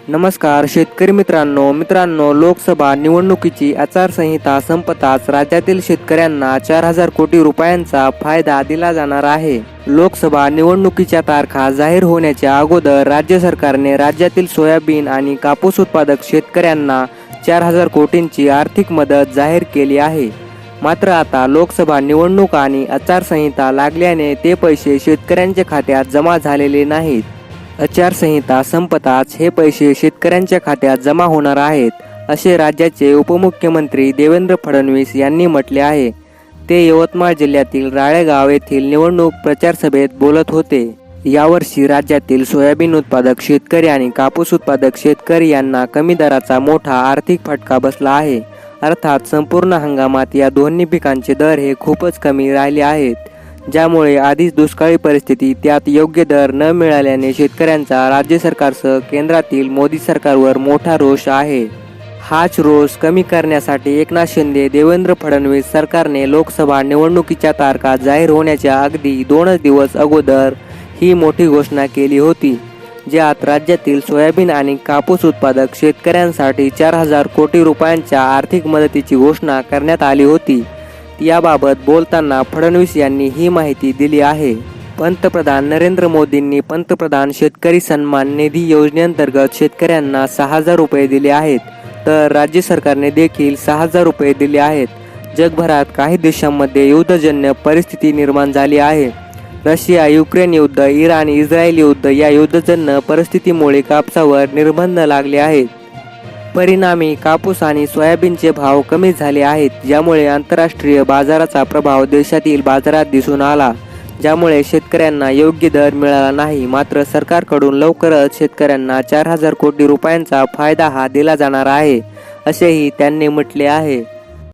नमस्कार शेतकरी मित्रांनो, लोकसभा निवडणुकीची आचारसंहिता संपताच राज्यातील शेतकऱ्यांना 4,000 कोटी रुपयांचा फायदा दिला जाणार आहे। लोकसभा निवडणुकीच्या तारखा जाहीर होण्याच्या अगोदर राज्य सरकारने राज्यातील सोयाबीन आणि कापूस उत्पादक शेतकऱ्यांना 4,000 कोटींची आर्थिक मदत जाहीर केली आहे। मात्र आता लोकसभा निवडणूक आणि आचारसंहिता लागल्याने ते पैसे शेतकऱ्यांच्या खात्यात जमा झालेले नाहीत। आचारसंहिता संपताच हे पैसे शेतकऱ्यांच्या खात्यात जमा होणार आहेत, असे राज्याचे उपमुख्यमंत्री देवेंद्र फडणवीस यांनी म्हटले आहे। ते यवतमाळ जिल्ह्यातील राळेगाव येथील निवडणूक प्रचार सभेत बोलत होते। यावर्षी राज्यातील सोयाबीन उत्पादक शेतकरी आणि कापूस उत्पादक शेतकरी यांना कमी दराचा मोठा आर्थिक फटका बसला आहे। अर्थात संपूर्ण हंगामात या दोन्ही पिकांचे दर हे खूपच कमी राहिले आहेत, ज्यामुळे आधीच दुष्काळी परिस्थिती त्यात योग्य दर न मिळाल्याने शेतकऱ्यांचा राज्य सरकारसह केंद्रातील मोदी सरकारवर मोठा रोष आहे। हाच रोष कमी करण्यासाठी एकनाथ शिंदे देवेंद्र फडणवीस सरकारने लोकसभा निवडणुकीच्या तारखा जाहीर होण्याच्या अगदी 2 दिवस अगोदर ही मोठी घोषणा केली होती, ज्यात राज्यातील सोयाबीन आणि कापूस उत्पादक शेतकऱ्यांसाठी 4,000 कोटी रुपयांच्या आर्थिक मदतीची घोषणा करण्यात आली होती। याबाबत बोलताना फडणवीस यांनी ही माहिती दिली आहे। पंतप्रधान नरेंद्र मोदींनी पंतप्रधान शेतकरी सन्मान निधी योजनेअंतर्गत शेतकऱ्यांना 6,000 रुपये दिले आहेत, तर राज्य सरकारने देखील 6,000 रुपये दिले आहेत। जगभरात काही देशांमध्ये युद्धजन्य परिस्थिती निर्माण झाली आहे। रशिया युक्रेन युद्ध, इराण इस्रायल युद्ध या युद्धजन्य परिस्थितीमुळे कापसावर निर्बंध लागले आहेत। परिणामी कापूस आणि सोयाबीनचे भाव कमी झाले आहेत, ज्यामुळे आंतरराष्ट्रीय बाजाराचा प्रभाव देशातील बाजारात दिसून आला, ज्यामुळे शेतकऱ्यांना योग्य दर मिळाला नाही। मात्र सरकारकडून लवकरच शेतकऱ्यांना 4,000 कोटी रुपयांचा फायदा हा दिला जाणार आहे, असेही त्यांनी म्हटले आहे।